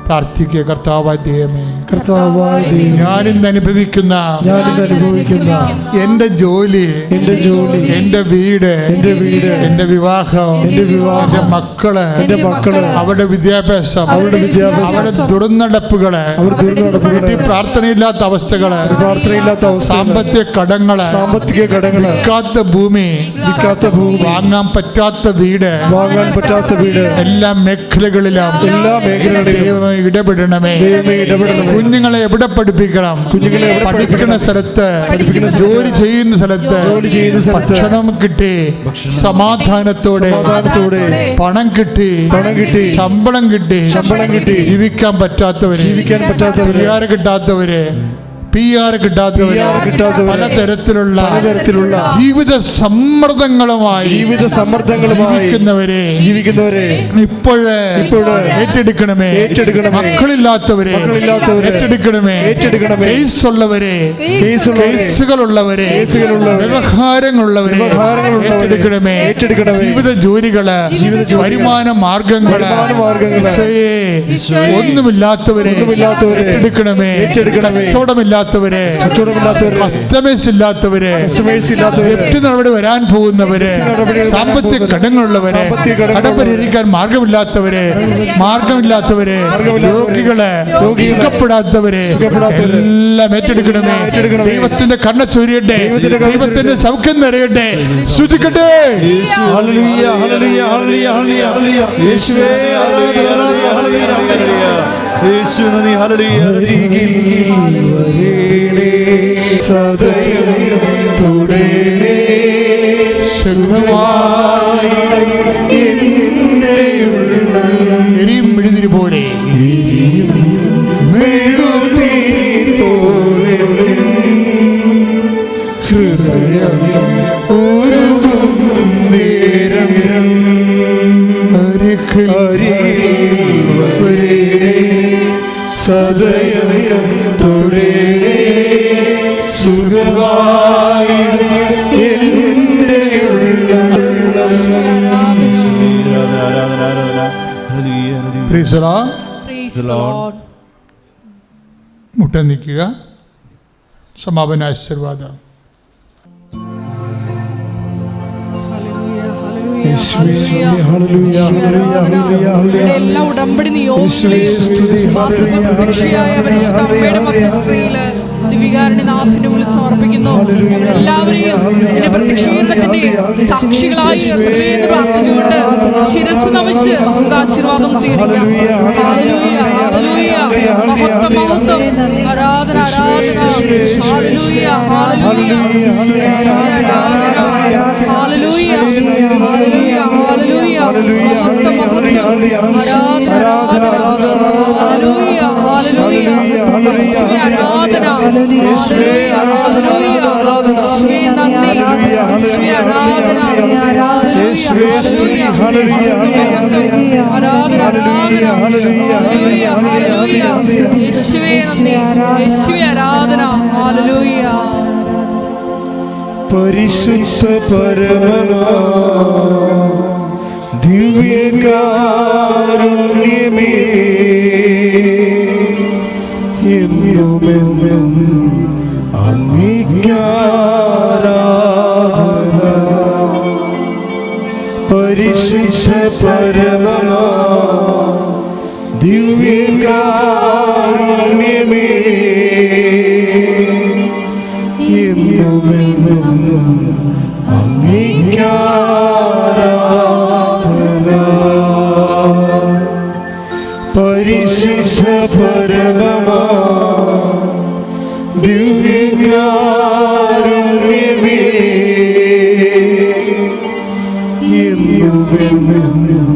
പ്രാർത്ഥിക്കുക. കർത്താവായ ദൈവമേ, ഞാനിന്ന് അനുഭവിക്കുന്ന എന്റെ ജോലി, എന്റെ വീട്, എന്റെ വിവാഹം, എന്റെ മക്കള്, അവരുടെ വിദ്യാഭ്യാസം, അവരുടെ ദുർനടപ്പുകള്, പ്രാർത്ഥനയില്ലാത്ത അവസ്ഥകള്, സാമ്പത്തിക കടങ്ങള്, വിൽക്കാത്ത ഭൂമി, വാങ്ങാൻ പറ്റാത്ത വീട്, എല്ലാ മേഖലകളിലും ഇടപെടണമേ. കുഞ്ഞുങ്ങളെ എവിടെ പഠിപ്പിക്കണം? പഠിക്കുന്ന സ്ഥലത്ത്, ജോലി ചെയ്യുന്ന സ്ഥലത്ത് ഭക്ഷണം കിട്ടി, സമാധാനത്തോടെ പണം കിട്ടി, ശമ്പളം കിട്ടി, ജീവിക്കാൻ പറ്റാത്തവര്, കിട്ടാത്തവര്, PR കിട്ടാത്തവര്, പലതരത്തിലുള്ള ജീവിത സമ്മർദ്ദങ്ങളുമായി ജീവിക്കുന്നവരെ ഇപ്പോഴേ ഏറ്റെടുക്കണമേ. മക്കളില്ലാത്തവരെ ഏറ്റെടുക്കണമേ. കേസുള്ളവരെ, കേസുകളുള്ളവരെ, വ്യവഹാരങ്ങളുള്ളവരെ ഏറ്റെടുക്കണമേ. ജീവിത ജോലികള്, വരുമാന മാർഗങ്ങള്, ഒന്നുമില്ലാത്തവരെ ഏറ്റെടുക്കണമേ. കച്ചവടമില്ലാത്തവരെ, കസ്റ്റമേഴ്സ് ഇല്ലാത്തവരെ, നടപടി വരാൻ പോകുന്നവരെ, സാമ്പത്തിക കടങ്ങളുള്ളവരെ, കടം പരിഹരിക്കാൻ മാർഗമില്ലാത്തവരെ, രോഗികളെ, സുഖപ്പെടാത്തവരെ എല്ലാം ഏറ്റെടുക്കണമേ. ദൈവത്തിന്റെ കണ്ണ ചൊരിയട്ടെ, ദൈവത്തിന്റെ സൗഖ്യം നിറയട്ടെ. ശ്രുതിക്കട്ടെ. സദയം തുടരണേ മെഴുതിരി പോലെ ഹൃദയം ഉരുകും നേരം സദയം തുടരണേ സുഖമായി എൻ്റെ മുട്ട നിൽക്കുക. സമാപന ആശീർവാദം. എല്ലാ ഉടമ്പടി മധ്യസ്ഥതയില് ദിവികാരുണ്യനാഥന്റെ മുന്നിൽ സമർപ്പിക്കുന്നു. എല്ലാവരെയും ഇതിന്റെ പ്രത്യക്ഷീകരണത്തിന്റെ സാക്ഷികളായി പ്രാർത്ഥിച്ചുകൊണ്ട് ശിരസ് നമിച്ച് നമുക്ക് ആശീർവാദം സ്വീകരിക്കാം. ഹല്ലേലൂയ, ഹല്ലേലൂയ, മഹത്വം, മഹത്വം, ആരാധന, ആരാധന. Hallelujah, hallelujah, hallelujah, hallelujah, hallelujah, മഹത്വം, മഹത്വം, ആരാധന, ഹല്ലേലൂയ, ഹല്ലേലൂയ, ആരാധന, യേശുവേ ആരാധന, യേശുവേ നന്ദി, യേശുവേ ആരാധന, യേശുവേ സ്തുതി, ഹല്ലേലൂയ, ആരാധന, ഹല്ലേലൂയ, ഹല്ലേലൂയ, ഹല്ലേലൂയ, യേശുവേ നന്ദി, യേശുവേ ആരാധന, ഹല്ലേലൂയ. പരിശുദ്ധ പരമനാ ദിവ്യകാരുണ്യമേ എന്നുമെന്നും അങ്ങേക്കാരാധന. പരിശുദ്ധ പരമനാ ദിവ്യകാരുണ്യമേ എന്നുമെന്നും അങ്ങേക്കാരാധന. പരിശുദ്ധ പരമനാ ദിവ്യകാരുണ്യമേ എന്നുമെന്നും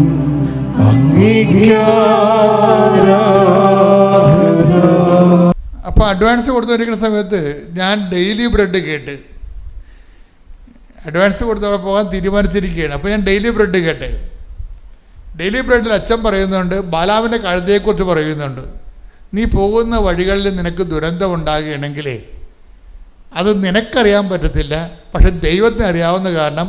അങ്ങേക്കാരാധന. അപ്പോൾ അഡ്വാൻസ് കൊടുത്തുകൊണ്ടിരിക്കുന്ന സമയത്ത് ഞാൻ ഡെയിലി ബ്രെഡ് കേട്ട്, അഡ്വാൻസ് കൊടുത്തവിടെ പോകാൻ തീരുമാനിച്ചിരിക്കുകയാണ്. അപ്പോൾ ഞാൻ ഡെയിലി ബ്രെഡ് കേട്ട്. ഡെയിലി ബ്രെഡിൽ അച്ഛൻ പറയുന്നുണ്ട്, ബാലാവിൻ്റെ കഴുതയെക്കുറിച്ച് പറയുന്നുണ്ട്. നീ പോകുന്ന വഴികളിൽ നിനക്ക് ദുരന്തം ഉണ്ടാകുകയാണെങ്കിലേ അത് നിനക്കറിയാൻ പറ്റത്തില്ല, പക്ഷെ ദൈവത്തിന് അറിയാവുന്ന കാരണം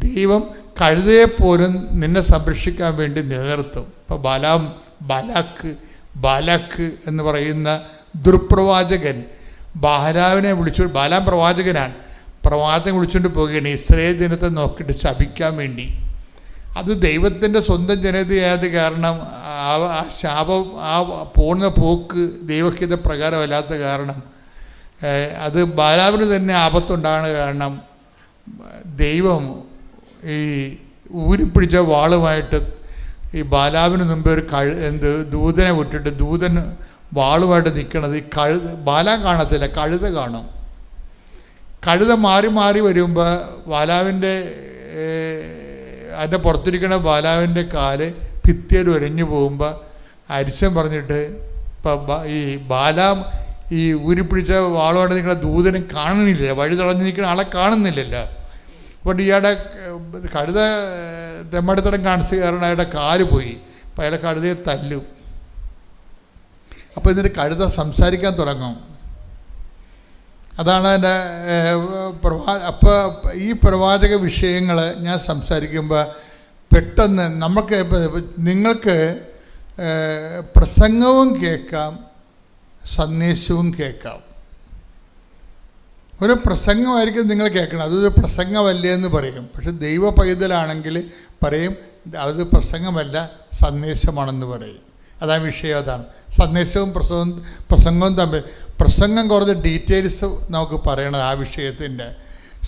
ദൈവം കഴുതയെപ്പോലും നിന്നെ സംരക്ഷിക്കാൻ വേണ്ടി നിലനിർത്തും. ഇപ്പോൾ ബാലാക്ക് ബാലാക്ക് എന്ന് പറയുന്ന ദുർപ്രവാചകൻ ബാലാവിനെ ബാലാം പ്രവാചകനാണ്, പ്രവാചകൻ വിളിച്ചുകൊണ്ട് പോവുകയാണ് ഇസ്രായേൽ ജനത്തെ നോക്കിയിട്ട് ശപിക്കാൻ വേണ്ടി. അത് ദൈവത്തിൻ്റെ സ്വന്തം ജനതയായത് കാരണം ആ ശാപം, ആ പോകുന്ന പോക്ക് ദൈവഹിത പ്രകാരമല്ലാത്ത കാരണം അത് ബാലാവിന് തന്നെ ആപത്തുണ്ടാകുന്ന കാരണം ദൈവം ഈ ഊരിപ്പിടിച്ച വാളുമായിട്ട് ഈ ബാലാവിന് മുമ്പ് ഒരു ദൂതനെ വിട്ടിട്ട് ദൂതൻ വാളുമായിട്ട് നിൽക്കണത് ഈ ബാലാൻ കാണത്തില്ല, കഴുത കാണും. കഴുത മാറി മാറി വരുമ്പോൾ ബാലാവിൻ്റെ അതിൻ്റെ പുറത്തിരിക്കുന്ന ബാലാവിൻ്റെ കാല് ഭിത്തിയിൽ ഉരഞ്ഞു പോകുമ്പോൾ അരിശൻ പറഞ്ഞിട്ട് ഇപ്പം ഈ ബാലാം ഈ ഊരിപ്പിടിച്ച വാളുമായിട്ട് നിൽക്കുന്ന ദൂതനും കാണുന്നില്ല, വഴി തടഞ്ഞു നിൽക്കുന്ന ആളെ കാണുന്നില്ലല്ലോ. അതുകൊണ്ട് ഇയാളുടെ കഴുത തെമ്മടിത്തരം കാണിച്ച് കാരണം അയാളുടെ കാല് പോയി. അപ്പം അയാളുടെ കഴുതയെ തല്ലും. അപ്പോൾ ഇതിൻ്റെ കഴുത സംസാരിക്കാൻ തുടങ്ങും. അതാണ് എൻ്റെ അപ്പോൾ ഈ പ്രവാചക വിഷയങ്ങൾ ഞാൻ സംസാരിക്കുമ്പോൾ പെട്ടെന്ന് നിങ്ങൾക്ക് പ്രസംഗവും കേൾക്കാം, സന്ദേശവും കേൾക്കാം. ഒരു പ്രസംഗമായിരിക്കും നിങ്ങൾ കേൾക്കണം, അതൊരു പ്രസംഗമല്ലേ എന്ന് പറയും. പക്ഷെ ദൈവ പൈതലാണെങ്കിൽ പറയും അത് പ്രസംഗമല്ല, സന്ദേശമാണെന്ന് പറയും. അതാ വിഷയം. അതാണ് സന്ദേശവും പ്രസംഗവും തമ്മിൽ. പ്രസംഗം കുറച്ച് ഡീറ്റെയിൽസ് നമുക്ക് പറയണത് ആ വിഷയത്തിൻ്റെ.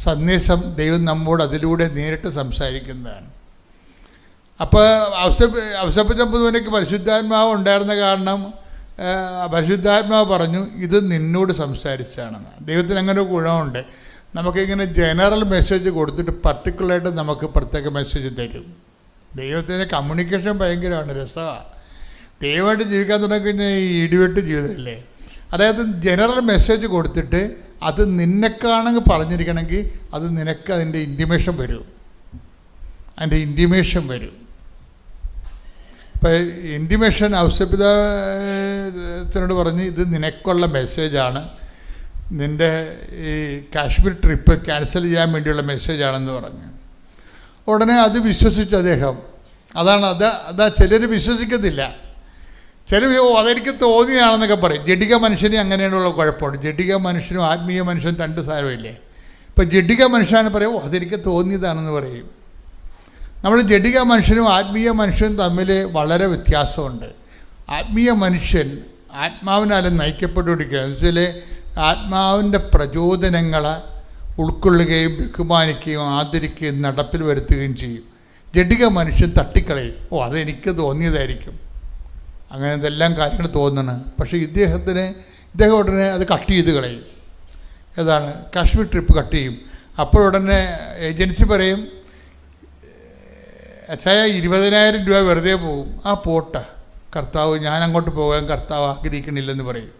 സന്ദേശം ദൈവം നമ്മോട് അതിലൂടെ നേരിട്ട് സംസാരിക്കുന്നതാണ്. അപ്പോൾ ഔസേപ്പച്ചമ്പുതുവിനൊക്കെ പരിശുദ്ധാത്മാവ് ഉണ്ടായിരുന്ന കാരണം പരിശുദ്ധാത്മാവ് പറഞ്ഞു ഇത് നിന്നോട് സംസാരിച്ചാണെന്ന്. ദൈവത്തിന് അങ്ങനെ ഒരു ഗുണമുണ്ട്. നമുക്കിങ്ങനെ ജനറൽ മെസ്സേജ് കൊടുത്തിട്ട് പർട്ടിക്കുലറായിട്ട് നമുക്ക് പ്രത്യേക മെസ്സേജ് തരും. ദൈവത്തിൻ്റെ കമ്മ്യൂണിക്കേഷൻ ഭയങ്കരമാണ്, രസമാണ്. ദൈവമായിട്ട് ജീവിക്കാൻ തുടങ്ങിക്കഴിഞ്ഞാൽ ഈ ഇടിവെട്ട് ജീവിതമല്ലേ. അതായത് ജനറൽ മെസ്സേജ് കൊടുത്തിട്ട് അത് നിന്നെക്കാണെങ്കിൽ പറഞ്ഞിരിക്കണമെങ്കിൽ അത് നിനക്ക് അതിൻ്റെ ഇൻറ്റിമേഷൻ വരും. ഇപ്പോൾ ഇൻറ്റിമേഷൻ ഔസേപ്പിതാത്തിനോട് പറഞ്ഞ് ഇത് നിനക്കുള്ള മെസ്സേജാണ്, നിൻ്റെ ഈ കാശ്മീർ ട്രിപ്പ് ക്യാൻസൽ ചെയ്യാൻ വേണ്ടിയുള്ള മെസ്സേജാണെന്ന് പറഞ്ഞു. ഉടനെ അത് വിശ്വസിച്ചു അദ്ദേഹം. അതാ ചിലർ വിശ്വസിക്കത്തില്ല. ചില അതെനിക്ക് തോന്നിയാണെന്നൊക്കെ പറയും. ജഡിക മനുഷ്യന് അങ്ങനെയുള്ള കുഴപ്പമുണ്ട്. ജഡിക മനുഷ്യനും ആത്മീയ മനുഷ്യനും രണ്ട് സാരമില്ലേ. ഇപ്പം ജഡിക മനുഷ്യനാണ് പറയും അതെനിക്ക് തോന്നിയതാണെന്ന് പറയും. നമ്മൾ ജഡിക മനുഷ്യനും ആത്മീയ മനുഷ്യനും തമ്മിൽ വളരെ വ്യത്യാസമുണ്ട്. ആത്മീയ മനുഷ്യൻ ആത്മാവിനാലും നയിക്കപ്പെട്ടുകൊണ്ടിരിക്കുക. എന്ന് വെച്ചാൽ ആത്മാവിൻ്റെ പ്രചോദനങ്ങളെ ഉൾക്കൊള്ളുകയും ബഹുമാനിക്കുകയും ആദരിക്കുകയും നടപ്പിൽ വരുത്തുകയും ചെയ്യും. ജഡിക മനുഷ്യൻ തട്ടിക്കളയും. അതെനിക്ക് തോന്നിയതായിരിക്കും, അങ്ങനെ ഇതെല്ലാം കാര്യങ്ങൾ തോന്നണം. പക്ഷേ ഇദ്ദേഹം ഉടനെ അത് കട്ട് ചെയ്ത് കളയും. ഏതാണ് കാശ്മീർ ട്രിപ്പ് കട്ട് ചെയ്യും. അപ്പോഴുടനെ ഏജൻസി പറയും അച്ഛായ 20,000 രൂപ വെറുതെ പോകും. പോട്ടെ കർത്താവ്, ഞാൻ അങ്ങോട്ട് പോകാൻ കർത്താവ് ആഗ്രഹിക്കണില്ലെന്ന് പറയും.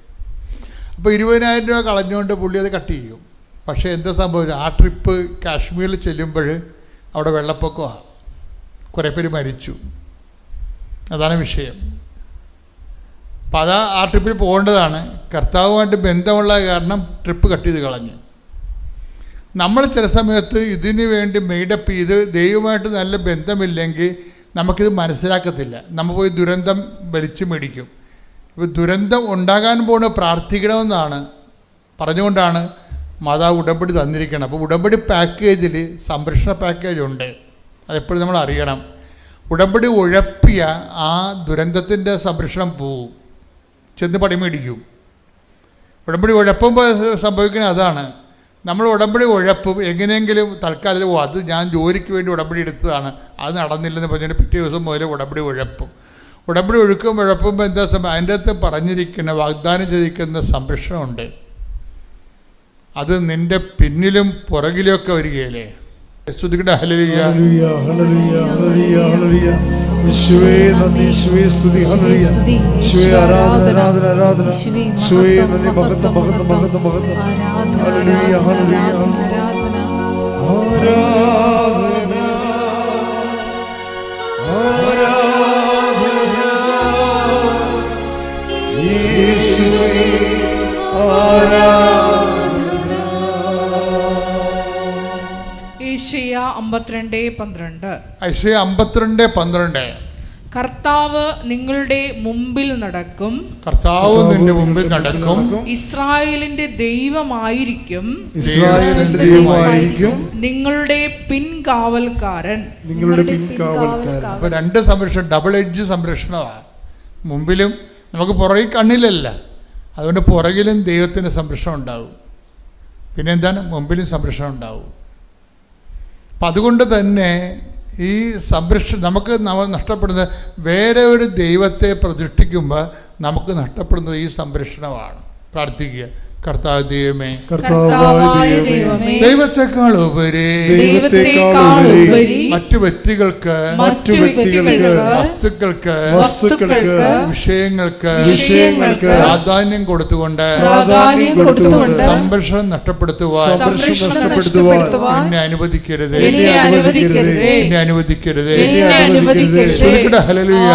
അപ്പോൾ 20,000 രൂപ കളഞ്ഞുകൊണ്ട് പുള്ളി അത് കട്ട് ചെയ്യും. പക്ഷേ എന്താ സംഭവിച്ചത്, ആ ട്രിപ്പ് കാശ്മീരിൽ ചെല്ലുമ്പോൾ അവിടെ വെള്ളപ്പൊക്കമാണ്, കുറേ പേര് മരിച്ചു. അതാണ് വിഷയം. അപ്പം ആ ട്രിപ്പിൽ പോകേണ്ടതാണ്. കർത്താവുമായിട്ട് ബന്ധമുള്ള കാരണം ട്രിപ്പ് കട്ട് ചെയ്ത് കളഞ്ഞു. നമ്മൾ ചില സമയത്ത് ഇതിനു വേണ്ടി മെയ്ഡപ്പ് ചെയ്ത് ദൈവമായിട്ട് നല്ല ബന്ധമില്ലെങ്കിൽ നമുക്കിത് മനസ്സിലാക്കത്തില്ല. നമ്മൾ പോയി ദുരന്തം വലിച്ചു മേടിക്കും. ഇപ്പോൾ ദുരന്തം ഉണ്ടാകാൻ പോകുന്ന പ്രാർത്ഥിക്കണമെന്നാണ് പറഞ്ഞുകൊണ്ടാണ് മാതാവ് ഉടമ്പടി തന്നിരിക്കണം. അപ്പോൾ ഉടമ്പടി പാക്കേജിൽ സംരക്ഷണ പാക്കേജുണ്ട്, അതെപ്പോഴും നമ്മൾ അറിയണം. ഉടമ്പടി ഉഴപ്പിയ ആ ദുരന്തത്തിൻ്റെ സംരക്ഷണം പോവും, ചെന്ന് പടിമേടിക്കും. ഉടമ്പടി ഉഴപ്പുമ്പോൾ സംഭവിക്കുന്നത് അതാണ്. നമ്മൾ ഉടമ്പടി ഉഴപ്പും എങ്ങനെയെങ്കിലും തൽക്കാലം അത് ഞാൻ ജോലിക്ക് വേണ്ടി ഉടമ്പടി എടുത്തതാണ്, അത് നടന്നില്ലെന്ന് പറഞ്ഞാൽ പിറ്റേ ദിവസം മുതൽ ഉടമ്പടി ഉഴപ്പും. ഉടമ്പടി ഉഴപ്പുമ്പോൾ എന്താ സംഭവം, അതിൻ്റെ അകത്ത് പറഞ്ഞിരിക്കുന്ന വാഗ്ദാനം ചെയ്തിരിക്കുന്ന സംരക്ഷണമുണ്ട്. അത് നിൻ്റെ പിന്നിലും പുറകിലുമൊക്കെ വരികയല്ലേ. സ്തുതിക്കട്ടെ. Hallelujah hallelujah hallelujah hallelujah. യേശുവേ നന്ദി, യേശുവേ സ്തുതി, ഹല്ലേലൂയ. യേശുവേ ആരാധന ആരാധന ആരാധന. യേശുവേ നന്ദി, മഹത്വം മഹത്വം മഹത്വം മഹത്വം. ഹല്ലേലൂയ ഹല്ലേലൂയ ആരാധന ആരാധന യേശുവേ ആരാധന. ഐശയ്യ 52:12. ഐശയ്യ 52:12. കർത്താവ് നിങ്ങളുടെ മുമ്പിൽ നടക്കും. കർത്താവ് നിന്റെ മുമ്പിൽ നടക്കും. ഇസ്രായേലിന്റെ ദൈവമായിരിക്കും. ഇസ്രായേലിന്റെ ദൈവമായിരിക്കും. നിങ്ങളുടെ പിൻകാവൽക്കാരൻ. നിങ്ങളുടെ പിൻകാവൽക്കാരൻ. അപ്പൊ രണ്ട് സംരക്ഷണം, ഡബിൾ എഡ്ജ് സംരക്ഷണമാണ്. മുമ്പിലും നമുക്ക് പുറകിൽ കണ്ണിലല്ല, അതുകൊണ്ട് പുറകിലും ദൈവത്തിൻ്റെ സംരക്ഷണം ഉണ്ടാവും. പിന്നെ എന്താണ്, മുമ്പിലും സംരക്ഷണം ഉണ്ടാവും. അപ്പം അതുകൊണ്ട് തന്നെ ഈ സംരക്ഷണം നമുക്ക് നഷ്ടപ്പെടുന്നത്, വേറെ ഒരു ദൈവത്തെ പ്രതിഷ്ഠിക്കുമ്പോൾ നമുക്ക് നഷ്ടപ്പെടുന്നത് ഈ സംരക്ഷണമാണ്. പ്രാർത്ഥിക്കുക, കർത്താവ് ദൈവമേ, കർത്താവായ ദൈവമേ, ദൈവത്തെക്കാൾ ഉപരി മറ്റു വ്യക്തികൾക്ക്, വസ്തുക്കൾക്ക്, വിഷയങ്ങൾക്ക് പ്രാധാന്യം കൊടുത്തുകൊണ്ട് സംരക്ഷണം നഷ്ടപ്പെടുത്തുവാൻ എന്നെ അനുവദിക്കരുത്, എന്നെ അനുവദിക്കരുത്. ഹല്ലേലൂയ,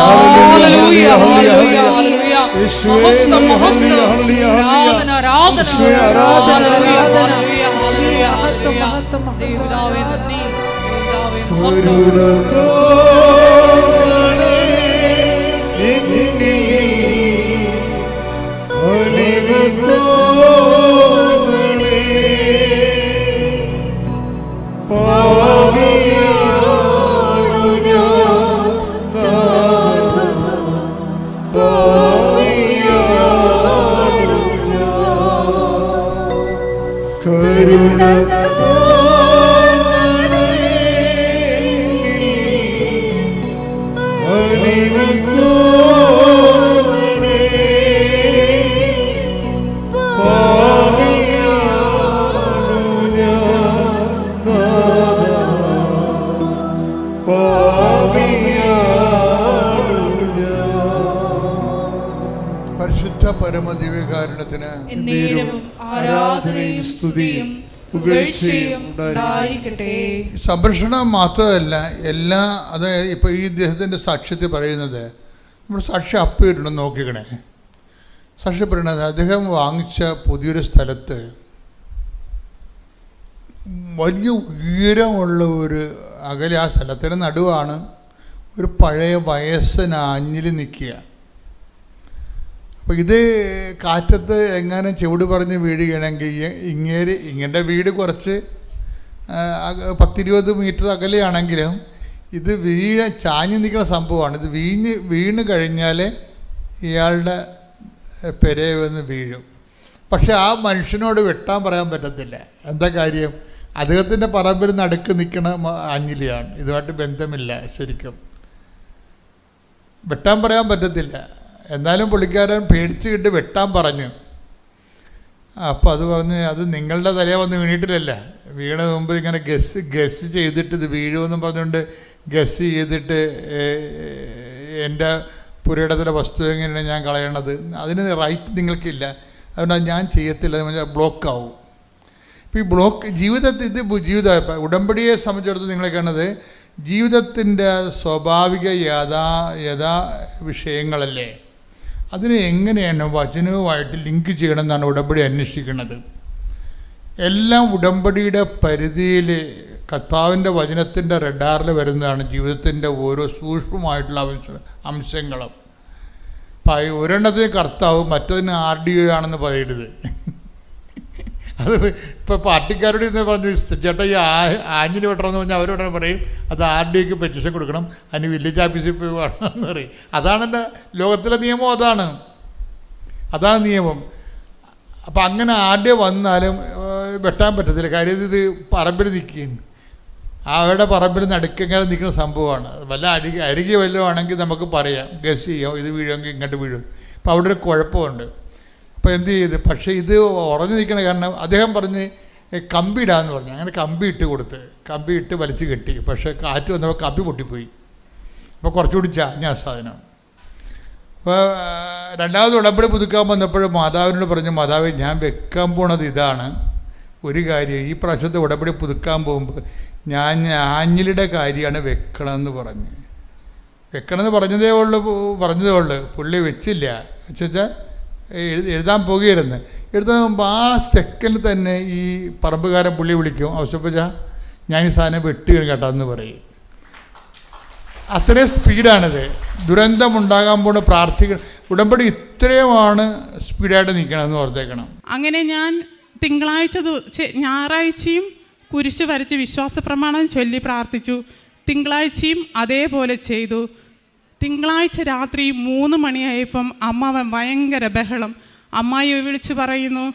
പരിശുദ്ധ പരമദിവ്യകാരുണ്യത്തിന് ആരാധനയും സ്തുതിയും പുകഴ്ചയും ഉണ്ടായിരിക്കട്ടെ. സംരക്ഷണം മാത്രമല്ല, എല്ലാ അത് ഇപ്പോൾ ഈ ഇദ്ദേഹത്തിൻ്റെ സാക്ഷ്യത്തിൽ പറയുന്നത്, നമ്മൾ സാക്ഷ്യം അപ്പിടണം നോക്കിക്കണേ. സാക്ഷ്യപ്പെടുന്നത് അദ്ദേഹം വാങ്ങിച്ച പുതിയൊരു സ്ഥലത്ത് വലിയ ഉയരമുള്ള ഒരു അകലെ, ആ സ്ഥലത്തിന് നടുവാണ് ഒരു പഴയ വയസ്സന് ആഞ്ഞിൽ നിൽക്കുക. അപ്പോൾ ഇത് കാറ്റത്ത് എങ്ങാനും ചുവട് പറഞ്ഞ് വീഴുകയാണെങ്കിൽ ഇങ്ങൻ്റെ വീട് കുറച്ച് 10-20 മീറ്റർ അകലെയാണെങ്കിലും ഇത് ചാഞ്ഞ് നിൽക്കുന്ന സംഭവമാണ്. ഇത് വീണ് കഴിഞ്ഞാൽ ഇയാളുടെ പെരയെ വന്ന് വീഴും. പക്ഷെ ആ മനുഷ്യനോട് വെട്ടാൻ പറയാൻ പറ്റത്തില്ല. എന്താ കാര്യം? അദ്ദേഹത്തിൻ്റെ പറമ്പിൽ നടുക്ക് നിൽക്കണ ആഞ്ഞിലിയാണ്, ഇതുമായിട്ട് ബന്ധമില്ല. ശരിക്കും വെട്ടാൻ പറയാൻ പറ്റത്തില്ല. എന്നാലും പുള്ളിക്കാരൻ പേടിച്ച് കിട്ട് വെട്ടാൻ പറഞ്ഞു. അപ്പോൾ അത് പറഞ്ഞ്, അത് നിങ്ങളുടെ തലയെ വന്ന് വീണിട്ടില്ലല്ല, വീണ മുമ്പ് ഇങ്ങനെ ഗസ് ചെയ്തിട്ട് ഇത് വീഴുമെന്നും പറഞ്ഞുകൊണ്ട് ഗസ് ചെയ്തിട്ട് എൻ്റെ പുരയിടത്തിലെ വസ്തു എങ്ങനെയാണ് ഞാൻ കളയണത്, അതിന് റൈറ്റ് നിങ്ങൾക്കില്ല, അതുകൊണ്ട് ഞാൻ ചെയ്യത്തില്ല, ബ്ലോക്കാവും. ഇപ്പോൾ ഈ ബ്ലോക്ക് ജീവിതത്തിൽ ജീവിതം ഉടമ്പടിയെ സംബന്ധിച്ചിടത്തോളം നിങ്ങളെ കാണുന്നത് ജീവിതത്തിൻ്റെ സ്വാഭാവിക യഥാ വിഷയങ്ങളല്ലേ, അതിനെ എങ്ങനെയാണ് വചനവുമായിട്ട് ലിങ്ക് ചെയ്യണമെന്നാണ് ഉടമ്പടി അന്വേഷിക്കുന്നത്. എല്ലാം ഉടമ്പടിയുടെ പരിധിയിൽ കർത്താവിൻ്റെ വചനത്തിൻ്റെ റഡാറിൽ വരുന്നതാണ് ജീവിതത്തിൻ്റെ ഓരോ സൂക്ഷ്മമായിട്ടുള്ള അംശങ്ങളും. ഒരെണ്ണത്തിന് കർത്താവ്, മറ്റതിന് RDO ആണെന്ന് പറയരുത്. അത് ഇപ്പോൾ പാർട്ടിക്കാരോട് ഇന്ന് പറഞ്ഞു, ചേട്ടാ ഈ ആഞ്ഞിന് വെട്ടണമെന്ന് പറഞ്ഞാൽ അവരോട് പറയും അത് RDOക്ക് പെറ്റീഷൻ കൊടുക്കണം, അതിന് വില്ലേജ് ഓഫീസിൽ പോയി വേണമെന്ന് പറയും. അതാണ് എൻ്റെ ലോകത്തിലെ നിയമം, അതാണ് നിയമം. അപ്പം അങ്ങനെ RDO വന്നാലും വെട്ടാൻ പറ്റത്തില്ല. കാര്യം ഇത് പറമ്പിൽ നിൽക്കുകയാണ്, അവരുടെ പറമ്പിൽ നടുക്കെങ്ങനെ നിൽക്കുന്ന സംഭവമാണ്. വല്ല അരികെ വല്ലതും ആണെങ്കിൽ നമുക്ക് പറയാം, ഗസ് ചെയ്യാം, ഇത് വീഴുമെങ്കിൽ ഇങ്ങോട്ട് വീഴും. അപ്പോൾ അവിടെ ഒരു കുഴപ്പമുണ്ട്. അപ്പോൾ എന്ത് ചെയ്ത്, പക്ഷേ ഇത് ഉറഞ്ഞു നിൽക്കണ കാരണം അദ്ദേഹം പറഞ്ഞ് കമ്പി ഇടാന്ന് പറഞ്ഞു. അങ്ങനെ കമ്പി ഇട്ട് കൊടുത്ത്, കമ്പി ഇട്ട് വലിച്ച് കെട്ടി. പക്ഷേ കാറ്റ് വന്നപ്പോൾ കമ്പി പൊട്ടിപ്പോയി. അപ്പോൾ കുറച്ചുകൂടി ചാഞ്ഞ സാധനം. അപ്പോൾ രണ്ടാമത് ഉടമ്പടി പുതുക്കാൻ വന്നപ്പോൾ മാതാവിനോട് പറഞ്ഞു, മാതാവ് ഞാൻ വെക്കാൻ പോണത് ഇതാണ് ഒരു കാര്യം, ഈ പ്രാവശ്യത്തെ ഉടമ്പടി പുതുക്കാൻ പോകുമ്പോൾ ഞാൻ ആഞ്ഞിലിയുടെ കാര്യമാണ് വെക്കണമെന്ന് പറഞ്ഞു. വെക്കണമെന്ന് പറഞ്ഞതേ ഉള്ളൂ. പുള്ളി വെച്ചില്ല. വെച്ചാൽ എഴുതാൻ പോകുകയായിരുന്നു. എഴുതാൻ പോകുമ്പോൾ ആ സെക്കൻഡിൽ തന്നെ ഈ പറമ്പുകാരൻ പുള്ളി വിളിക്കും, ആവശ്യപ്പെട്ടാൽ ഞാൻ ഈ സാധനം വെട്ടുകയാണ് കേട്ടോ എന്ന് പറയും. അത്രയും സ്പീഡാണിത്. ദുരന്തമുണ്ടാകാൻ പോണ പ്രാർത്ഥിക്കണം. ഉടമ്പടി ഇത്രയുമാണ് സ്പീഡായിട്ട് നിൽക്കണമെന്ന് ഓർത്തേക്കണം. അങ്ങനെ ഞാൻ ഞായറാഴ്ചയും കുരിശ് വരച്ച് വിശ്വാസ പ്രമാണം ചൊല്ലി പ്രാർത്ഥിച്ചു. തിങ്കളാഴ്ചയും അതേപോലെ ചെയ്തു. തിങ്കളാഴ്ച രാത്രി 3 മണിയായപ്പം അമ്മാവൻ ഭയങ്കര ബഹളം. അമ്മായി വിളിച്ച് പറയുന്നു,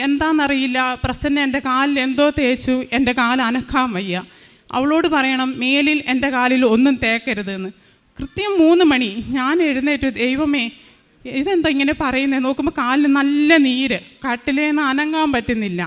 എന്താണെന്നറിയില്ല, പ്രസന്ന എൻ്റെ കാലിൽ എന്തോ തേച്ചു, എൻ്റെ കാൽ അനക്കാൻ വയ്യ, അവളോട് പറയണം മേലിൽ എൻ്റെ കാലിൽ ഒന്നും തേക്കരുതെന്ന്. കൃത്യം 3 മണി. ഞാൻ എഴുന്നേറ്റ്, ദൈവമേ ഇതെന്താ ഇങ്ങനെ പറയുന്നത്? നോക്കുമ്പോൾ കാലിൽ നല്ല നീര്, കട്ടിലേന്ന് അനങ്ങാൻ പറ്റുന്നില്ല.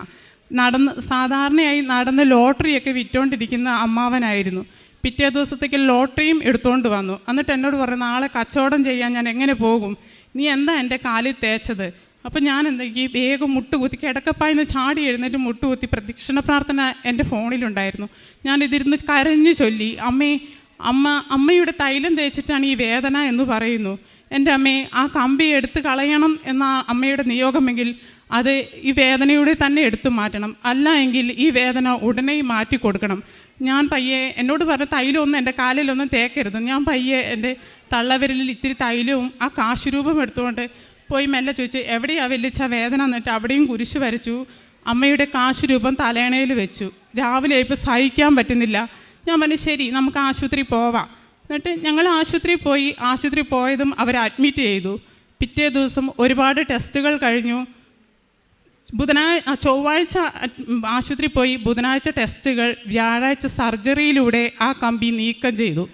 സാധാരണയായി നടന്ന് ലോട്ടറിയൊക്കെ വിറ്റുകൊണ്ടിരിക്കുന്ന അമ്മാവനായിരുന്നു. പിറ്റേ ദിവസത്തേക്ക് ലോട്ടറിയും എടുത്തുകൊണ്ട് വന്നു. എന്നിട്ട് എന്നോട് പറഞ്ഞു, നാളെ കച്ചവടം ചെയ്യാൻ ഞാൻ എങ്ങനെ പോകും, നീ എന്താ എൻ്റെ കാലിൽ തേച്ചത്? അപ്പം ഞാൻ ഈ വേഗം മുട്ടുകുത്തി കിടക്കപ്പായിന്ന് ചാടി എഴുന്നേറ്റ് മുട്ടുകുത്തി. പ്രദക്ഷിണ പ്രാർത്ഥന എൻ്റെ ഫോണിലുണ്ടായിരുന്നു. ഞാനിതിരുന്ന് കരഞ്ഞു ചൊല്ലി, അമ്മയുടെ തൈലം തേച്ചിട്ടാണ് ഈ വേദന എന്ന് പറയുന്നു. എൻ്റെ അമ്മേ, ആ കമ്പി എടുത്ത് കളയണം എന്ന അമ്മയുടെ നിയോഗമെങ്കിൽ അത് ഈ വേദനയോടെ തന്നെ എടുത്തു മാറ്റണം, അല്ല എങ്കിൽ ഈ വേദന ഉടനെ മാറ്റി കൊടുക്കണം. ഞാൻ പയ്യെ എന്നോട് പറഞ്ഞ തൈലമൊന്നും എൻ്റെ കാലിലൊന്നും തേക്കരുത്. ഞാൻ പയ്യെ എൻ്റെ തള്ളവിരലിൽ ഇത്തിരി തൈലവും ആ കാശുരൂപം എടുത്തുകൊണ്ട് പോയി മെല്ലെ ചോദിച്ചു, എവിടെയാണ് വലിച്ച വേദന? എന്നിട്ട് അവിടെയും കുരിശ് വരച്ചു. അമ്മയുടെ കാശുരൂപം തലേണയിൽ വെച്ചു. രാവിലെ ഇപ്പോൾ സഹിക്കാൻ പറ്റുന്നില്ല. ഞാൻ പറഞ്ഞു, ശരി നമുക്ക് ആശുപത്രി പോവാം. എന്നിട്ട് ഞങ്ങൾ ആശുപത്രി പോയതും അവർ അഡ്മിറ്റ് ചെയ്തു. പിറ്റേ ദിവസം ഒരുപാട് ടെസ്റ്റുകൾ കഴിഞ്ഞു. ചൊവ്വാഴ്ച ആശുപത്രി പോയി, ബുധനാഴ്ച ടെസ്റ്റുകൾ, വ്യാഴാഴ്ച സർജറിയിലൂടെ ആ കമ്പി നീക്കം ചെയ്തു.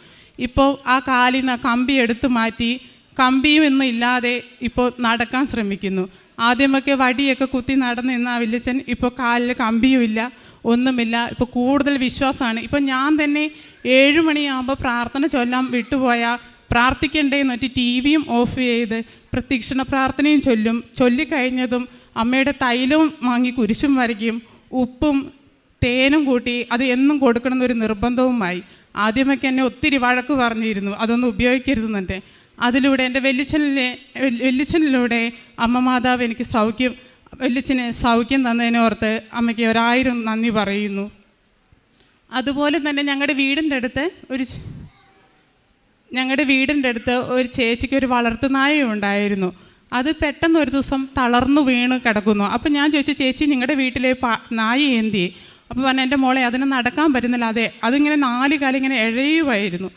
ഇപ്പോൾ ആ കാലിൽ നിന്ന് കമ്പി എടുത്തു മാറ്റി. കമ്പിയും ഒന്നും ഇല്ലാതെ ഇപ്പോൾ നടക്കാൻ ശ്രമിക്കുന്നു. ആദ്യമൊക്കെ വടിയൊക്കെ കുത്തി നടന്നിരുന്ന ആ വല്യച്ഛൻ ഇപ്പോൾ കാലിൽ കമ്പിയുമില്ല, ഒന്നുമില്ല. ഇപ്പോൾ കൂടുതൽ വിശ്വാസമാണ്. ഇപ്പോൾ ഞാൻ തന്നെ 7 മണിയാകുമ്പോൾ പ്രാർത്ഥന ചൊല്ലാൻ വിട്ടുപോയാൽ പ്രാർത്ഥിക്കണ്ടേന്ന് വെച്ച് TV-യും ഓഫ് ചെയ്ത് പ്രദക്ഷിണ പ്രാർത്ഥനയും ചൊല്ലിക്കഴിഞ്ഞതും അമ്മയുടെ തൈലവും വാങ്ങി കുരിശും വരയ്ക്കും. ഉപ്പും തേനും കൂട്ടി അത് എന്നും കൊടുക്കണമെന്നൊരു നിർബന്ധവുമായി. ആദ്യമൊക്കെ എന്നെ ഒത്തിരി വഴക്ക് പറഞ്ഞിരുന്നു, അതൊന്നും ഉപയോഗിക്കരുതെന്നുണ്ട്. അതിലൂടെ എൻ്റെ വെല്ലിച്ചനിലൂടെ അമ്മ മാതാവ് എനിക്ക് വെല്ലിച്ചന് സൗഖ്യം തന്നതിനോർത്ത് അമ്മയ്ക്ക് 1000 നന്ദി പറയുന്നു. അതുപോലെ തന്നെ ഞങ്ങളുടെ വീടിൻ്റെ അടുത്ത് ഒരു ചേച്ചിക്ക് ഒരു വളർത്തുനായ ഉണ്ടായിരുന്നു. അത് പെട്ടെന്ന് ഒരു ദിവസം തളർന്നു വീണ് കിടക്കുന്നു. അപ്പം ഞാൻ ചോദിച്ചു, ചേച്ചി നിങ്ങളുടെ വീട്ടിലെ നായ എന്തിയെ? അപ്പോൾ പറഞ്ഞു, എൻ്റെ മോളെ അതിന് നടക്കാൻ പറ്റുന്നില്ല, അതിങ്ങനെ 4 കാലം ഇങ്ങനെ എഴയുമായിരുന്നു.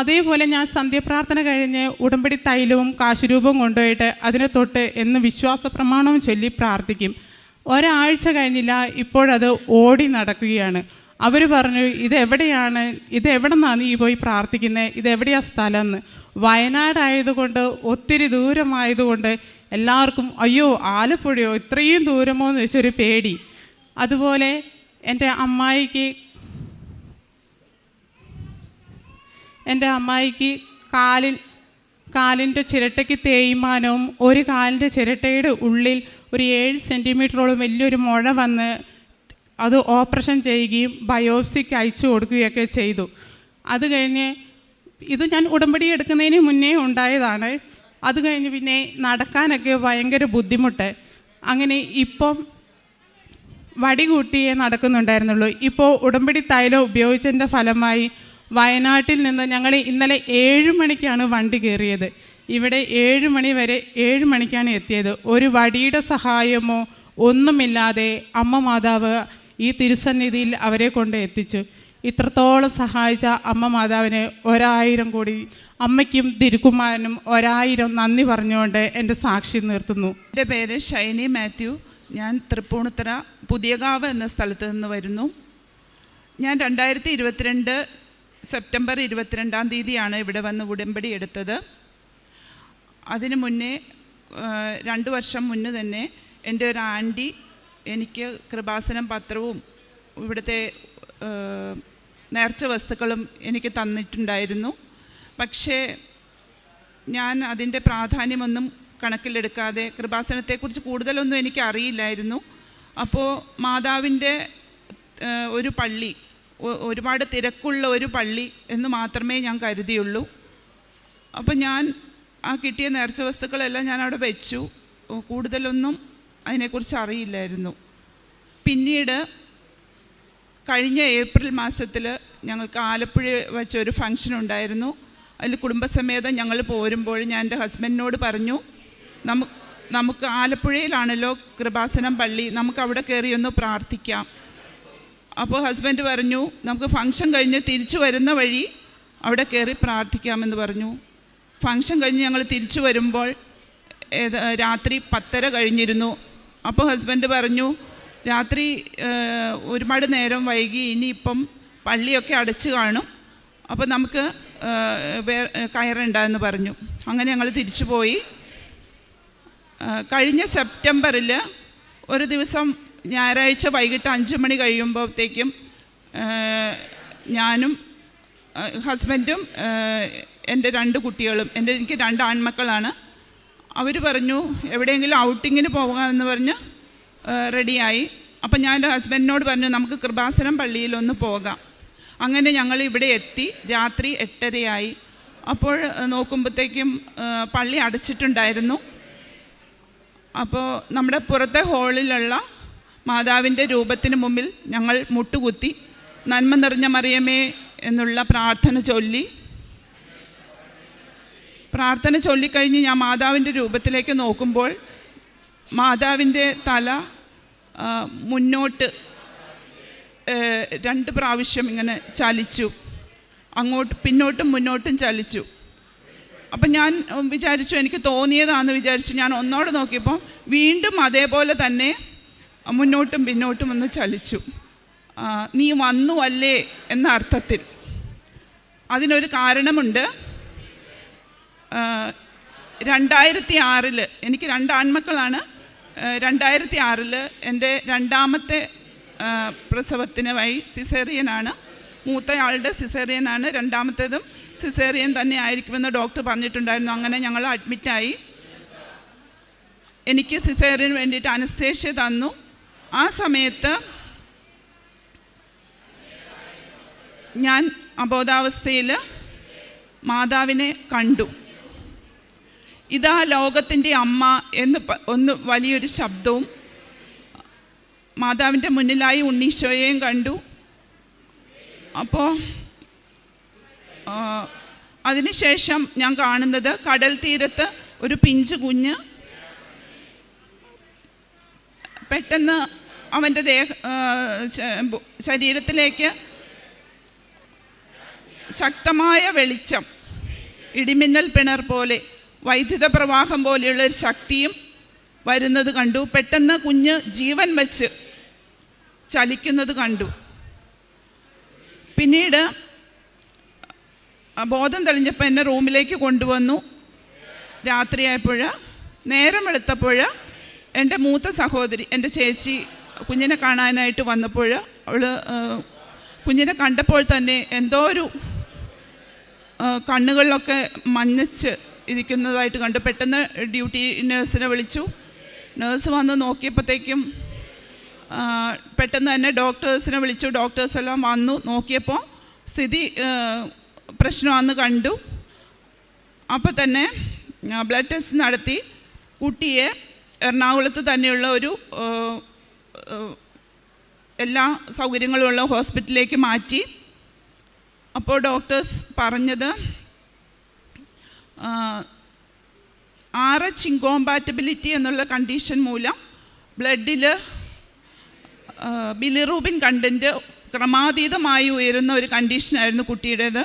അതേപോലെ ഞാൻ സന്ധ്യപ്രാർത്ഥന കഴിഞ്ഞ് ഉടമ്പടി തൈലവും കാശുരൂപവും കൊണ്ടുപോയിട്ട് അതിനെ തൊട്ട് എന്ന് വിശ്വാസ പ്രമാണവും ചൊല്ലി പ്രാർത്ഥിക്കും. ഒരാഴ്ച കഴിഞ്ഞില്ല, ഇപ്പോഴത് ഓടി നടക്കുകയാണ്. അവർ പറഞ്ഞു, ഇതെവിടെ നിന്നാണ് നീ പോയി പ്രാർത്ഥിക്കുന്നത്, ഇതെവിടെയാണ് സ്ഥലം എന്ന്. വയനാടായതുകൊണ്ട് ഒത്തിരി ദൂരമായതുകൊണ്ട് എല്ലാവർക്കും അയ്യോ ആലപ്പുഴയോ ഇത്രയും ദൂരമോ എന്ന് വെച്ചൊരു പേടി. അതുപോലെ എൻ്റെ അമ്മായിക്ക് കാലിൻ്റെ ചിരട്ടയ്ക്ക് തേയ്മാനവും ഒരു കാലിൻ്റെ ചിരട്ടയുടെ ഉള്ളിൽ ഒരു 7 സെൻറ്റിമീറ്ററോളം വലിയൊരു മുഴ വന്ന് അത് ഓപ്പറേഷൻ ചെയ്യുകയും ബയോപ്സിക്ക് അയച്ചു കൊടുക്കുകയൊക്കെ ചെയ്തു. അത് കഴിഞ്ഞ് ഇത് ഞാൻ ഉടമ്പടി എടുക്കുന്നതിന് മുന്നേ ഉണ്ടായതാണ്. അത് കഴിഞ്ഞ് പിന്നെ നടക്കാനൊക്കെ ഭയങ്കര ബുദ്ധിമുട്ട്. അങ്ങനെ ഇപ്പം വടി കൂട്ടിയേ നടക്കുന്നുണ്ടായിരുന്നുള്ളൂ. ഇപ്പോൾ ഉടമ്പടി തൈലം ഉപയോഗിച്ചതിൻ്റെ ഫലമായി വയനാട്ടിൽ നിന്ന് ഞങ്ങൾ ഇന്നലെ 7 മണിക്കാണ് വണ്ടി കയറിയത്. ഇവിടെ 7 മണി വരെ 7 മണിക്കാണ് എത്തിയത്. ഒരു വടിയുടെ സഹായമോ ഒന്നുമില്ലാതെ അമ്മ മാതാവ് ഈ തിരുസന്നിധിയിൽ അവരെ കൊണ്ട് എത്തിച്ചു. ഇത്രത്തോളം സഹായിച്ച അമ്മ മാതാവിന് 1000 കോടി, അമ്മയ്ക്കും തിരുക്കുമാരനും 1000 നന്ദി പറഞ്ഞുകൊണ്ട് എൻ്റെ സാക്ഷി നിർത്തുന്നു. എൻ്റെ പേര് ഷൈനി മാത്യു. ഞാൻ തൃപ്പൂണിത്തറ പുതിയകാവ് എന്ന സ്ഥലത്ത് നിന്ന് വരുന്നു. ഞാൻ 2022 സെപ്റ്റംബർ 22-ാം തീയതിയാണ് ഇവിടെ വന്ന് ഉടമ്പടി എടുത്തത്. അതിനു മുന്നേ 2 വർഷം മുന്നേ തന്നെ എൻ്റെ ഒരു ആൻറ്റി എനിക്ക് കൃപാസനം പത്രവും ഇവിടുത്തെ നേർച്ച വസ്തുക്കളും എനിക്ക് തന്നിട്ടുണ്ടായിരുന്നു. പക്ഷേ ഞാൻ അതിൻ്റെ പ്രാധാന്യമൊന്നും കണക്കിലെടുക്കാതെ, കൃപാസനത്തെക്കുറിച്ച് കൂടുതലൊന്നും എനിക്ക് അറിയില്ലായിരുന്നു. അപ്പോൾ മാതാവിൻ്റെ ഒരു പള്ളി, ഒരുപാട് തിരക്കുള്ള ഒരു പള്ളി എന്ന് മാത്രമേ ഞാൻ കരുതിയുള്ളൂ. അപ്പോൾ ഞാൻ ആ കിട്ടിയ നേർച്ച വസ്തുക്കളെല്ലാം ഞാൻ അവിടെ വെച്ചു. കൂടുതലൊന്നും അതിനെക്കുറിച്ച് അറിയില്ലായിരുന്നു. പിന്നീട് കഴിഞ്ഞ ഏപ്രിൽ മാസത്തിൽ ഞങ്ങൾക്ക് ആലപ്പുഴ വെച്ച ഒരു ഫംഗ്ഷൻ ഉണ്ടായിരുന്നു. അതിൽ കുടുംബസമേതം ഞങ്ങൾ പോരുമ്പോൾ ഞാൻ എൻ്റെ ഹസ്ബൻഡിനോട് പറഞ്ഞു, നമുക്ക് ആലപ്പുഴയിലാണല്ലോ കൃപാസനം പള്ളി, നമുക്ക് അവിടെ കയറി ഒന്ന് പ്രാർത്ഥിക്കാം. അപ്പോൾ ഹസ്ബൻഡ് പറഞ്ഞു, നമുക്ക് ഫംഗ്ഷൻ കഴിഞ്ഞ് തിരിച്ചു വരുന്ന വഴി അവിടെ കയറി പ്രാർത്ഥിക്കാമെന്ന് പറഞ്ഞു. ഫംഗ്ഷൻ കഴിഞ്ഞ് ഞങ്ങൾ തിരിച്ചു വരുമ്പോൾ രാത്രി 10:30 കഴിഞ്ഞിരുന്നു. അപ്പോൾ ഹസ്ബൻഡ് പറഞ്ഞു, രാത്രി ഒരുപാട് നേരം വൈകി, ഇനിയിപ്പം പള്ളിയൊക്കെ അടച്ചു കാണും, അപ്പോൾ നമുക്ക് കയറണ്ടെന്ന് പറഞ്ഞു. അങ്ങനെ ഞങ്ങൾ തിരിച്ചു പോയി. കഴിഞ്ഞ സെപ്റ്റംബറിൽ ഒരു ദിവസം ഞായറാഴ്ച വൈകിട്ട് 5 മണി കഴിയുമ്പോഴത്തേക്കും ഞാനും ഹസ്ബൻഡും എൻ്റെ 2 കുട്ടികളും, എനിക്ക് 2 ആൺമക്കളാണ്, അവർ പറഞ്ഞു എവിടെയെങ്കിലും ഔട്ടിങ്ങിന് പോകാമെന്ന് പറഞ്ഞ് റെഡിയായി. അപ്പം ഞാൻ എൻ്റെ ഹസ്ബൻഡിനോട് പറഞ്ഞു, നമുക്ക് കൃപാസനം പള്ളിയിലൊന്ന് പോകാം. അങ്ങനെ ഞങ്ങൾ ഇവിടെ എത്തി. രാത്രി 8:30 അപ്പോൾ നോക്കുമ്പോഴത്തേക്കും പള്ളി അടച്ചിട്ടുണ്ടായിരുന്നു. അപ്പോൾ നമ്മുടെ പുറത്തെ ഹാളിലുള്ള മാതാവിൻ്റെ രൂപത്തിന് മുമ്പിൽ ഞങ്ങൾ മുട്ടുകുത്തി നന്മ നിറഞ്ഞ മറിയമേ എന്നുള്ള പ്രാർത്ഥന ചൊല്ലിക്കഴിഞ്ഞ് ഞാൻ മാതാവിൻ്റെ രൂപത്തിലേക്ക് നോക്കുമ്പോൾ മാതാവിൻ്റെ തല മുന്നോട്ട് 2 പ്രാവശ്യം ഇങ്ങനെ ചലിച്ചു, പിന്നോട്ടും മുന്നോട്ടും ചലിച്ചു. അപ്പം ഞാൻ വിചാരിച്ചു, എനിക്ക് തോന്നിയതാണെന്ന് വിചാരിച്ചു. ഞാൻ ഒന്നോടെ നോക്കിയപ്പോൾ വീണ്ടും അതേപോലെ തന്നെ മുന്നോട്ടും പിന്നോട്ടും ഒന്ന് ചലിച്ചു. നീ വന്നു അല്ലേ എന്ന അർത്ഥത്തിൽ. അതിനൊരു കാരണമുണ്ട്. 2006 എനിക്ക് 2 ആൺമക്കളാണ്. 2006 എൻ്റെ 2ാമത്തെ പ്രസവത്തിന് വഴി സിസേറിയനാണ്. മൂത്തയാളുടെ സിസേറിയനാണ്, 2ാമത്തേതും സിസേറിയൻ തന്നെ ആയിരിക്കുമെന്ന് ഡോക്ടർ പറഞ്ഞിട്ടുണ്ടായിരുന്നു. അങ്ങനെ ഞങ്ങൾ അഡ്മിറ്റായി. എനിക്ക് സിസേറിയന് വേണ്ടിയിട്ട് അനസ്തേഷ്യ തന്നു. ആ സമയത്ത് ഞാൻ അബോധാവസ്ഥയിൽ മാതാവിനെ കണ്ടു. ഇതാ ലോകത്തിൻ്റെ അമ്മ എന്ന് ഒന്ന് വലിയൊരു ശബ്ദവും, മാതാവിൻ്റെ മുന്നിലായി ഉണ്ണീശോയെയും കണ്ടു. അപ്പോൾ അതിനുശേഷം ഞാൻ കാണുന്നത് കടൽ തീരത്ത് ഒരു പിഞ്ചു കുഞ്ഞ് പെട്ടെന്ന് അവൻ്റെ ശരീരത്തിലേക്ക് ശക്തമായ വെളിച്ചം, ഇടിമിന്നൽ പിണർ പോലെ, വൈദ്യുത പ്രവാഹം പോലെയുള്ള ഒരു ശക്തിയും വരുന്നത് കണ്ടു. പെട്ടെന്ന് കുഞ്ഞ് ജീവൻ വെച്ച് ചലിക്കുന്നത് കണ്ടു. പിന്നീട് ബോധം തെളിഞ്ഞപ്പോൾ എന്നെ റൂമിലേക്ക് കൊണ്ടുവന്നു. രാത്രിയായപ്പോൾ, നേരം വെളുത്തപ്പോൾ എൻ്റെ മൂത്ത സഹോദരി, എൻ്റെ ചേച്ചി കുഞ്ഞിനെ കാണാനായിട്ട് വന്നപ്പോൾ അവൾ കുഞ്ഞിനെ കണ്ടപ്പോൾ തന്നെ എന്തോ ഒരു കണ്ണുകളിലൊക്കെ മഞ്ഞച്ച് ഇരിക്കുന്നതായിട്ട് കണ്ടു. പെട്ടെന്ന് ഡ്യൂട്ടി നേഴ്സിനെ വിളിച്ചു. നേഴ്സ് വന്ന് നോക്കിയപ്പോഴത്തേക്കും പെട്ടെന്ന് തന്നെ ഡോക്ടേഴ്സിനെ വിളിച്ചു. ഡോക്ടേഴ്സെല്ലാം വന്നു നോക്കിയപ്പോൾ സ്ഥിതി പ്രശ്നമാണെന്ന് കണ്ടു. അപ്പോൾ തന്നെ ബ്ലഡ് ടെസ്റ്റ് നടത്തി കുട്ടിയെ എറണാകുളത്ത് തന്നെയുള്ള ഒരു എല്ലാ സൗകര്യങ്ങളുമുള്ള ഹോസ്പിറ്റലിലേക്ക് മാറ്റി. അപ്പോൾ ഡോക്ടേഴ്സ് പറഞ്ഞത് RH ഇൻകോമ്പാറ്റബിലിറ്റി എന്നുള്ള കണ്ടീഷൻ മൂലം ബ്ലഡിൽ ബിലിറൂബിൻ കണ്ടൻറ്റ് ക്രമാതീതമായി ഉയരുന്ന ഒരു കണ്ടീഷനായിരുന്നു കുട്ടിയുടേത്.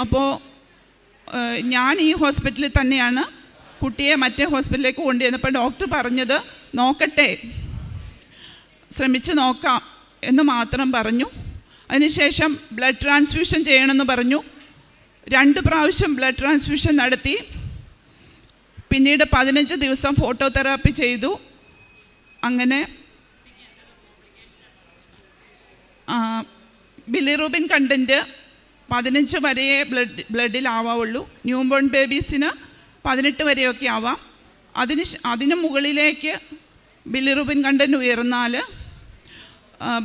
അപ്പോൾ ഞാൻ ഈ ഹോസ്പിറ്റലിൽ തന്നെയാണ് കുട്ടിയെ മറ്റേ ഹോസ്പിറ്റലിലേക്ക് കൊണ്ടുവന്നപ്പോൾ ഡോക്ടർ പറഞ്ഞത് നോക്കട്ടെ, ശ്രമിച്ച് നോക്കാം എന്ന് മാത്രം പറഞ്ഞു. അതിനുശേഷം ബ്ലഡ് ട്രാൻസ്ഫ്യൂഷൻ ചെയ്യണമെന്ന് പറഞ്ഞു. 2 പ്രാവശ്യം ബ്ലഡ് ട്രാൻസ്ഫ്യൂഷൻ നടത്തി. പിന്നീട് 15 ദിവസം ഫോട്ടോതെറാപ്പി ചെയ്തു. അങ്ങനെ ബിലിറൂബിൻ കണ്ടൻറ്റ് 15 വരെയേ ബ്ലഡിലാവുള്ളൂ. ന്യൂബോൺ ബേബീസിന് 18 വരെയൊക്കെ ആവാം. അതിന് മുകളിലേക്ക് ബിലിറൂബിൻ കണ്ടൻറ്റ് ഉയർന്നാൽ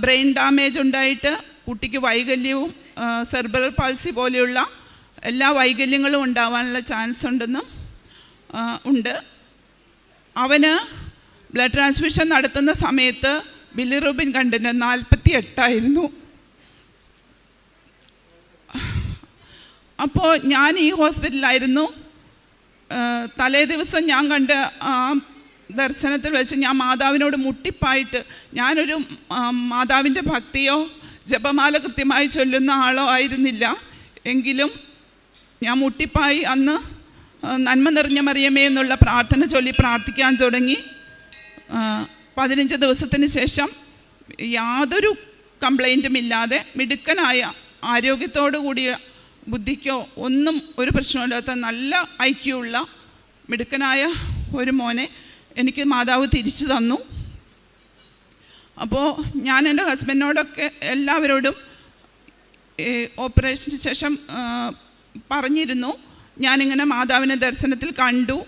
ബ്രെയിൻ ഡാമേജ് ഉണ്ടായിട്ട് കുട്ടിക്ക് വൈകല്യവും സെർബ്രൽ പാൾസി പോലെയുള്ള എല്ലാ വൈകല്യങ്ങളും ഉണ്ടാവാനുള്ള ചാൻസ് ഉണ്ട്. അവന് ബ്ലഡ് ട്രാൻസ്ഫ്യൂഷൻ നടത്തുന്ന സമയത്ത് ബിലിറൂബിൻ കണ്ടൻറ്റ് 48 ആയിരുന്നു. അപ്പോൾ ഞാൻ ഈ ഹോസ്പിറ്റലിലായിരുന്നു. തലേ ദിവസം ഞാൻ കണ്ട ദർശനത്തിൽ വെച്ച് ഞാൻ മാതാവിനോട് മുട്ടിപ്പായിട്ട്, ഞാനൊരു മാതാവിൻ്റെ ഭക്തിയോ ജപമാല കൃത്യമായി ചൊല്ലുന്ന ആളോ ആയിരുന്നില്ല. എങ്കിലും ഞാൻ മുട്ടിപ്പായി അന്ന് നന്മ നിറഞ്ഞ മറിയമേ എന്നുള്ള പ്രാർത്ഥന ചൊല്ലി പ്രാർത്ഥിക്കാൻ തുടങ്ങി. 15 ദിവസത്തിന് ശേഷം യാതൊരു കംപ്ലൈൻറ്റും ഇല്ലാതെ മിടുക്കനായ, ആരോഗ്യത്തോടു കൂടിയ, ബുദ്ധിക്കോ ഒന്നും ഒരു പ്രശ്നമില്ലാത്ത നല്ല ഐക്യമുള്ള മിടുക്കനായ ഒരു മോനെ എനിക്ക് മാതാവ് തിരിച്ചു തന്നു. അപ്പോൾ ഞാൻ എൻ്റെ ഹസ്ബൻഡിനോടൊക്കെ എല്ലാവരോടും ഓപ്പറേഷന് ശേഷം പറഞ്ഞിരുന്നു, ഞാനിങ്ങനെ മാതാവിനെ ദർശനത്തിൽ കണ്ടു,